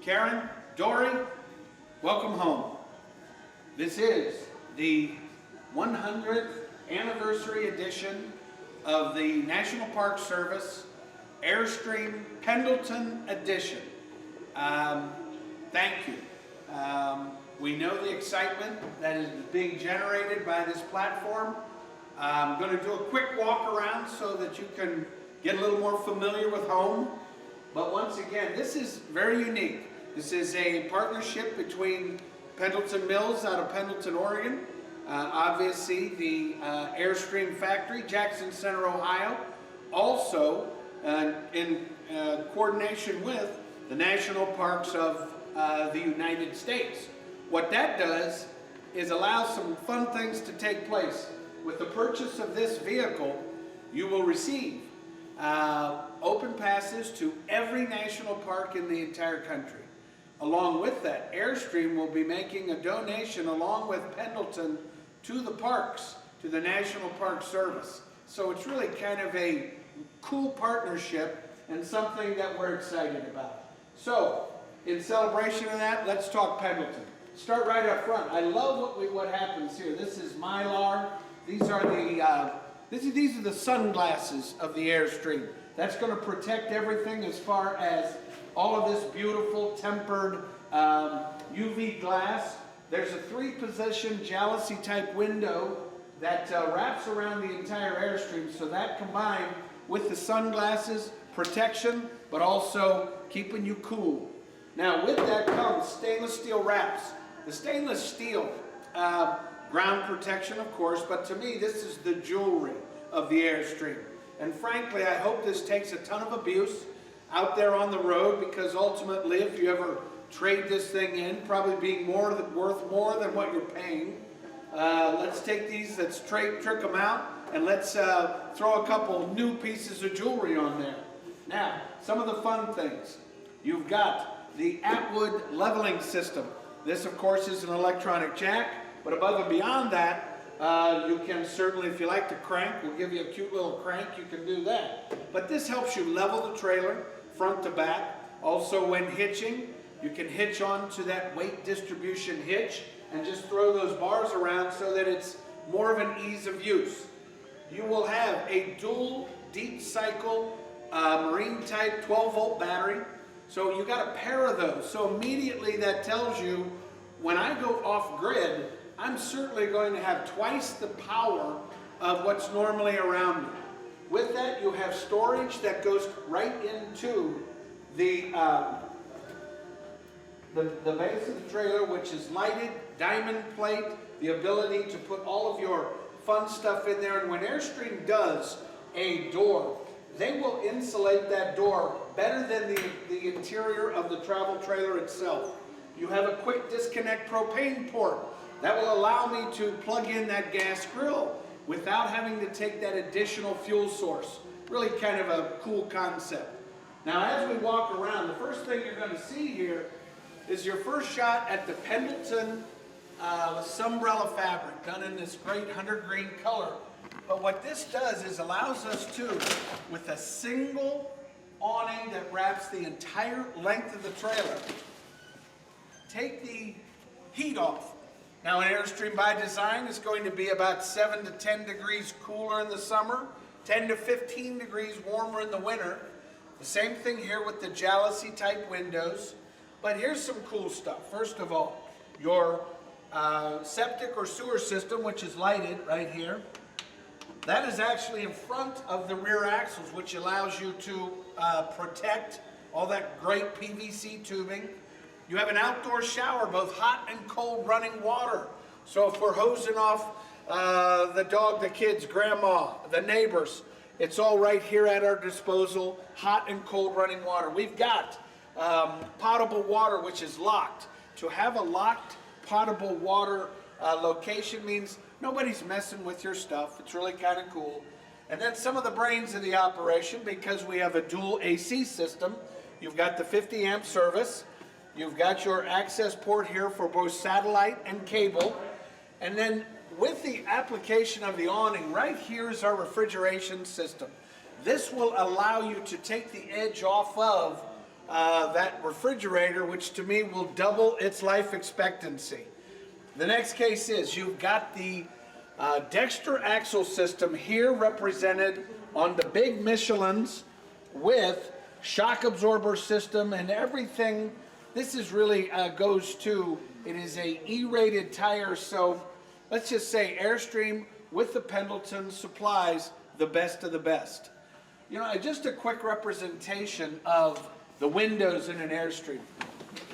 Karen, Dory, welcome home. This is the 100th anniversary edition of the National Park Service Airstream Pendleton edition. Thank you. We know the excitement that is being generated by this platform. I'm going to do a quick walk around so that you can get a little more familiar with home. But once again, this is very unique. This is a partnership between Pendleton Mills out of Pendleton, Oregon, obviously the Airstream factory, Jackson Center, Ohio, also in coordination with the national parks of the United States. What that does is allow some fun things to take place. With the purchase of this vehicle, you will receive open passes to every national park in the entire country. Along with that, Airstream will be making a donation along with Pendleton to the parks, to the National Park Service. So it's really kind of a cool partnership and something that we're excited about. So, in celebration of that, let's talk Pendleton. Start right up front. I love what happens here. This is Mylar. These are the sunglasses of the Airstream. That's going to protect everything as far as all of this beautiful tempered UV glass. There's a 3-position Haydocy type window that wraps around the entire Airstream, so that combined with the sunglasses, protection, but also keeping you cool. Now with that comes stainless steel wraps. The stainless steel ground protection, of course, but to me this is the jewelry of the Airstream. And frankly, I hope this takes a ton of abuse out there on the road, because ultimately if you ever trade this thing in, probably being worth more than what you're paying, let's take these, let's trick them out, and let's throw a couple new pieces of jewelry on there. Now, some of the fun things. You've got the Atwood leveling system. This, of course, is an electronic jack, but above and beyond that, you can certainly, if you like to crank, we'll give you a cute little crank, you can do that. But this helps you level the trailer front to back. Also, when hitching, you can hitch on to that weight distribution hitch and just throw those bars around so that it's more of an ease of use. You will have a dual deep cycle marine type 12-volt battery. So you got a pair of those. So immediately that tells you when I go off grid, I'm certainly going to have twice the power of what's normally around me. With that, you have storage that goes right into the base of the trailer, which is lighted, diamond plate, the ability to put all of your fun stuff in there. And when Airstream does a door, they will insulate that door better than the interior of the travel trailer itself. You have a quick disconnect propane port. That will allow me to plug in that gas grill without having to take that additional fuel source. Really kind of a cool concept. Now as we walk around, the first thing you're going to see here is your first shot at the Pendleton Sunbrella fabric, done in this great hunter green color. But what this does is allows us to, with a single awning that wraps the entire length of the trailer, take the heat off. Now an Airstream by design is going to be about 7 to 10 degrees cooler in the summer, 10 to 15 degrees warmer in the winter. The same thing here with the Haydocy type windows. But here's some cool stuff. First of all, your septic or sewer system, which is lighted right here, that is actually in front of the rear axles, which allows you to protect all that great PVC tubing. You have an outdoor shower, both hot and cold running water. So if we're hosing off the dog, the kids, grandma, the neighbors, it's all right here at our disposal, hot and cold running water. We've got potable water, which is locked. To have a locked potable water location means nobody's messing with your stuff. It's really kind of cool. And then some of the brains of the operation, because we have a dual AC system. You've got the 50 amp service. You've got your access port here for both satellite and cable. And then with the application of the awning, right here is our refrigeration system. This will allow you to take the edge off of that refrigerator, which to me will double its life expectancy. The next case is you've got the Dexter axle system here represented on the big Michelins with shock absorber system and everything. This is really goes to, it is a E-rated tire, so let's just say Airstream with the Pendleton supplies the best of the best. You know, just a quick representation of the windows in an Airstream.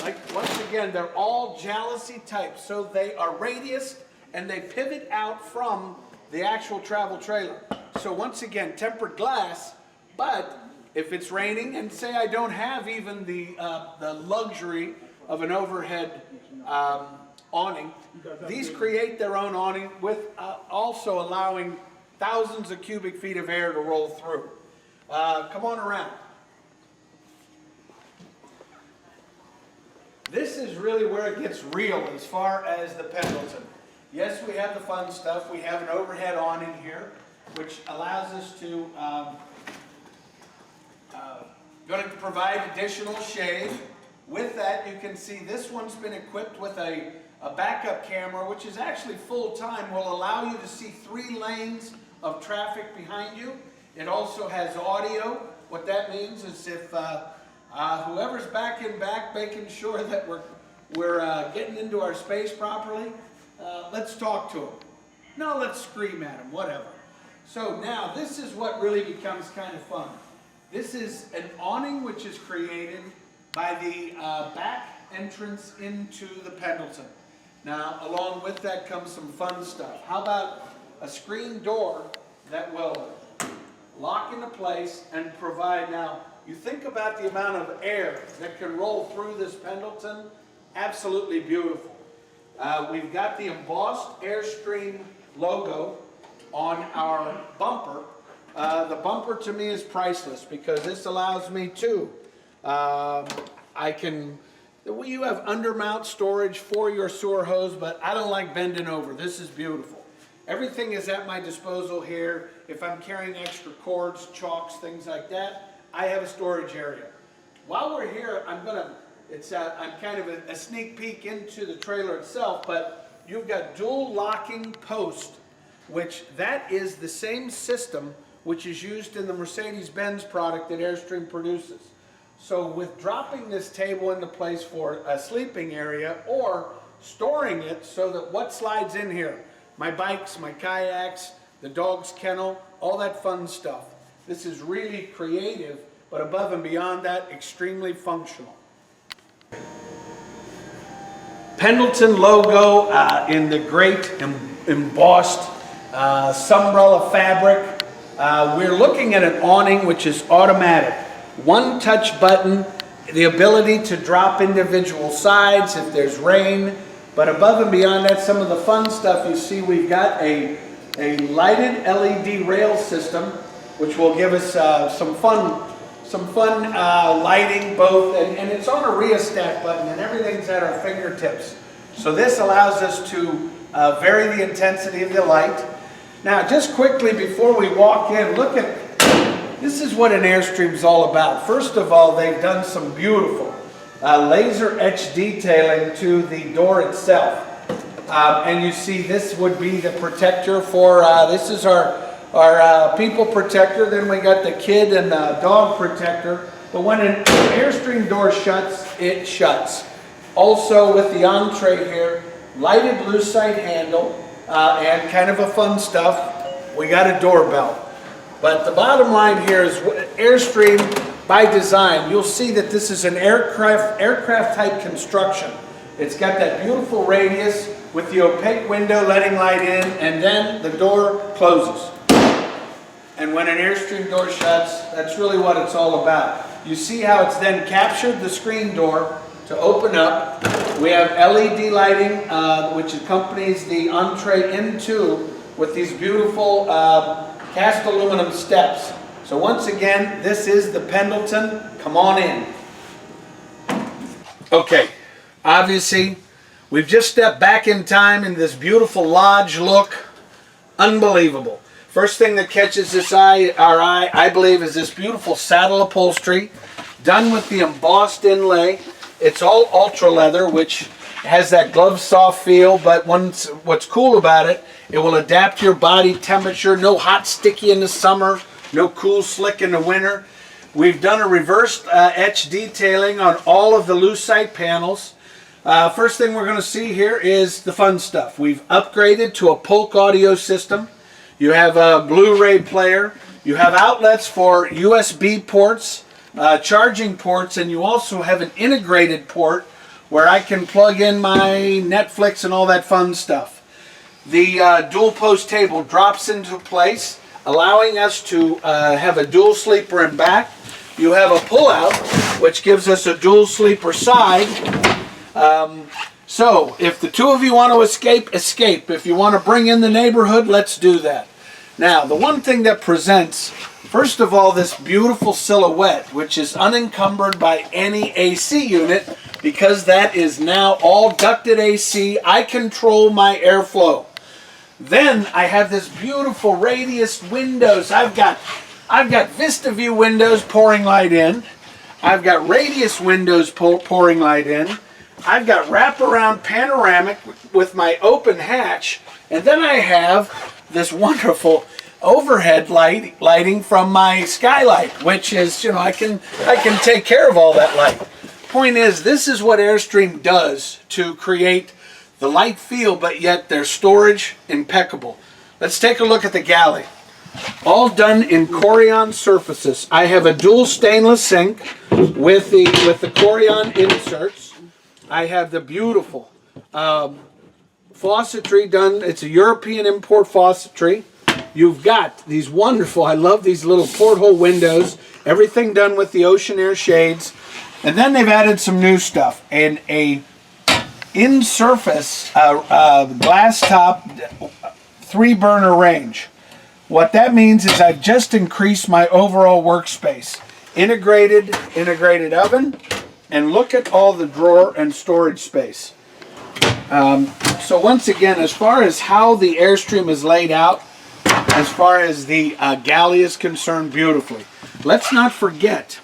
Like, once again, they're all jalousie type, so they are radiused and they pivot out from the actual travel trailer. So once again, tempered glass, but if it's raining, and say I don't have even the luxury of an overhead awning, these create their own awning with also allowing thousands of cubic feet of air to roll through. Come on around. This is really where it gets real as far as the Pendleton. Yes, we have the fun stuff. We have an overhead awning here, which allows us to going to provide additional shade. With that, you can see this one's been equipped with a backup camera, which is actually full-time, will allow you to see 3 lanes of traffic behind you. It also has audio. What that means is if whoever's back in back, making sure that we're getting into our space properly, let's talk to them. No, let's scream at them, whatever. So now this is what really becomes kind of fun. This is an awning which is created by the back entrance into the Pendleton. Now, along with that comes some fun stuff. How about a screen door that will lock into place and provide, now, you think about the amount of air that can roll through this Pendleton, absolutely beautiful. We've got the embossed Airstream logo on our bumper. The bumper to me is priceless because this allows me to, you have undermount storage for your sewer hose, but I don't like bending over. This is beautiful. Everything is at my disposal here. If I'm carrying extra cords, chalks, things like that, I have a storage area. While we're here, I'm kind of a sneak peek into the trailer itself, but you've got dual locking post, which that is the same system which is used in the Mercedes-Benz product that Airstream produces. So with dropping this table into place for a sleeping area or storing it so that what slides in here, my bikes, my kayaks, the dog's kennel, all that fun stuff. This is really creative, but above and beyond that, extremely functional. Pendleton logo in the great embossed Sunbrella fabric. We're looking at an awning which is automatic. One touch button, the ability to drop individual sides if there's rain. But above and beyond that, some of the fun stuff you see, we've got a lighted LED rail system, which will give us some fun lighting both, and it's on a rheostat button and everything's at our fingertips. So this allows us to vary the intensity of the light. Now, just quickly before we walk in, look at, this is what an Airstream is all about. First of all, they've done some beautiful laser etch detailing to the door itself. And you see this would be the protector for, this is our people protector. Then we got the kid and the dog protector. But when an Airstream door shuts, it shuts. Also with the entree here, lighted lucite handle, and kind of a fun stuff, we got a doorbell. But the bottom line here is Airstream, by design, you'll see that this is an aircraft type construction. It's got that beautiful radius with the opaque window letting light in, and then the door closes. And when an Airstream door shuts, that's really what it's all about. You see how it's then captured the screen door to open up. We have LED lighting, which accompanies the entree into with these beautiful cast aluminum steps. So once again, this is the Pendleton. Come on in. Okay, obviously, we've just stepped back in time in this beautiful lodge look. Unbelievable. First thing that catches our eye, I believe, is this beautiful saddle upholstery. done with the embossed inlay. It's all ultra leather, which has that glove soft feel, but what's cool about it, it will adapt to your body temperature. No hot sticky in the summer, no cool slick in the winter. We've done a reversed etch detailing on all of the lucite panels. First thing we're going to see here is the fun stuff. We've upgraded to a Polk audio system. You have a Blu-ray player. You have outlets for USB ports, charging ports, and you also have an integrated port where I can plug in my Netflix and all that fun stuff. The dual post table drops into place, allowing us to have a dual sleeper in back. You have a pull-out, which gives us a dual sleeper side. So if the two of you want to escape, escape. If you want to bring in the neighborhood, let's do that. Now, the one thing that presents, first of all, this beautiful silhouette, which is unencumbered by any AC unit, because that is now all ducted AC. I control my airflow. Then I have this beautiful radius windows. I've got Vista View windows pouring light in. I've got radius windows pouring light in. I've got wraparound panoramic with my open hatch. And then I have this wonderful overhead lighting from my skylight, which is, you know, I can take care of all that light. Point is, this is what Airstream does to create the light feel, but yet their storage impeccable. Let's take a look at the galley. All done in Corian surfaces. I have a dual stainless sink with the Corian inserts. I have the beautiful faucetry done. It's a European import faucetry. You've got these wonderful, I love these little porthole windows. Everything done with the ocean air shades. And then they've added some new stuff. And a in-surface glass top 3-burner range. What that means is I've just increased my overall workspace. Integrated oven, and look at all the drawer and storage space. So once again, as far as how the Airstream is laid out, as far as the galley is concerned, beautifully. Let's not forget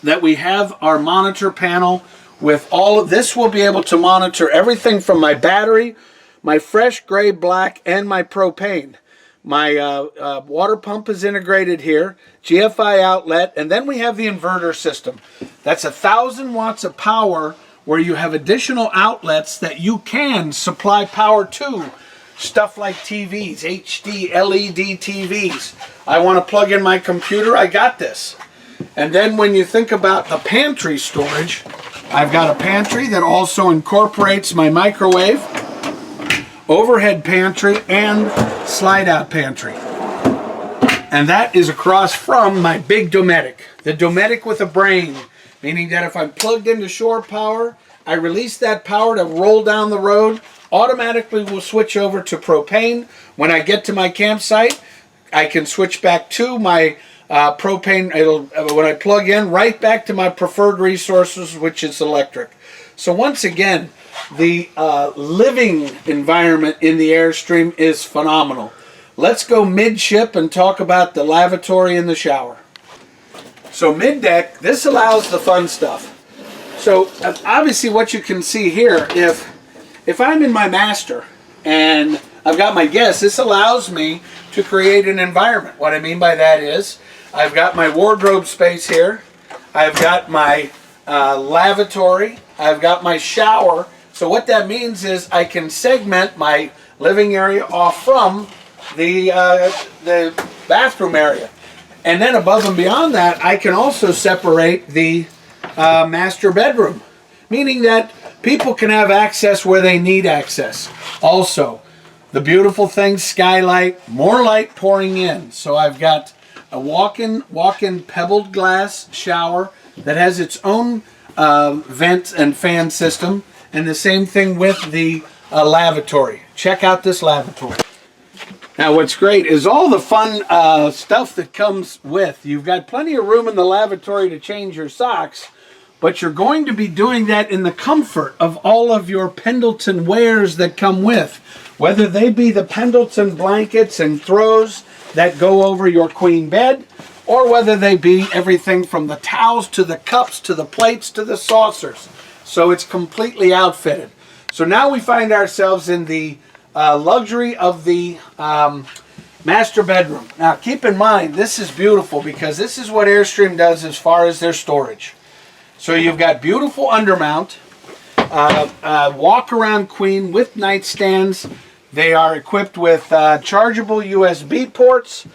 that we have our monitor panel with all of this. Will be able to monitor everything from my battery, my fresh gray black, and my propane. My water pump is integrated here, GFI outlet, and then we have the inverter system. That's 1,000 watts of power where you have additional outlets that you can supply power to. Stuff like TVs, HD, LED TVs. I want to plug in my computer, I got this. And then when you think about the pantry storage, I've got a pantry that also incorporates my microwave, overhead pantry, and slide-out pantry. And that is across from my big Dometic. The Dometic with a brain, meaning that if I'm plugged into shore power, I release that power to roll down the road, automatically will switch over to propane. When I get to my campsite, I can switch back to my propane. When I plug in, right back to my preferred resources, which is electric. So once again, the living environment in the Airstream is phenomenal. Let's go midship and talk about the lavatory and the shower. So mid-deck, this allows the fun stuff. So obviously what you can see here, if I'm in my master and I've got my guests, this allows me to create an environment. What I mean by that is I've got my wardrobe space here. I've got my lavatory. I've got my shower. So what that means is I can segment my living area off from the bathroom area. And then above and beyond that, I can also separate the master bedroom, meaning that people can have access where they need access. Also, the beautiful thing, skylight, more light pouring in. So I've got a walk-in pebbled glass shower that has its own vent and fan system, and the same thing with the lavatory. Check out this lavatory. Now what's great is all the fun stuff that comes with. You've got plenty of room in the lavatory to change your socks, but you're going to be doing that in the comfort of all of your Pendleton wares that come with, whether they be the Pendleton blankets and throws that go over your queen bed, or whether they be everything from the towels to the cups to the plates to the saucers. So it's completely outfitted. So now we find ourselves in the luxury of the master bedroom. Now keep in mind, this is beautiful because this is what Airstream does as far as their storage. So you've got beautiful undermount, walk-around queen with nightstands. They are equipped with chargeable USB ports.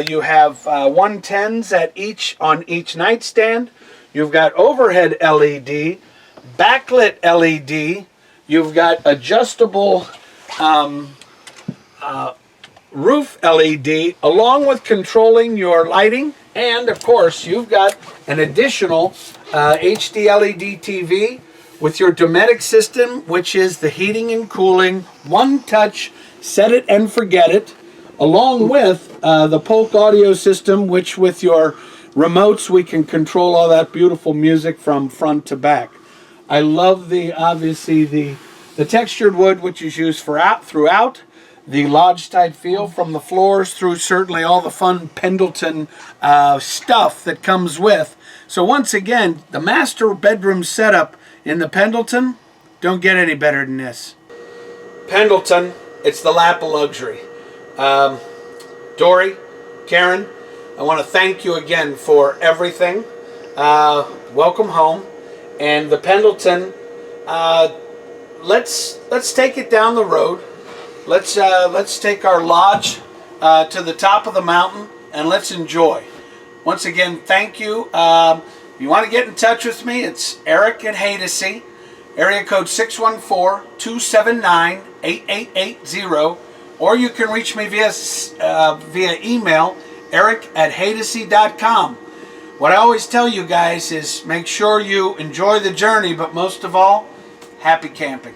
You have 110s on each nightstand. You've got overhead LED, backlit LED. You've got adjustable roof LED, along with controlling your lighting. And of course, you've got an additional HD LED TV with your Dometic system, which is the heating and cooling, one touch, set it and forget it, along with the Polk audio system, which with your remotes, we can control all that beautiful music from front to back. I love obviously the textured wood, which is used throughout, the lodge-type feel from the floors through certainly all the fun Pendleton stuff that comes with. So once again, the master bedroom setup in the Pendleton, don't get any better than this. Pendleton, it's the lap of luxury. Dory, Karen, I want to thank you again for everything. Welcome home. And the Pendleton, let's take it down the road. Let's take our lodge to the top of the mountain and let's enjoy. Once again, thank you. If you want to get in touch with me, it's Eric at Haydocy, area code 614-279-8880, or you can reach me via email, eric@haydocy.com. What I always tell you guys is make sure you enjoy the journey, but most of all, happy camping.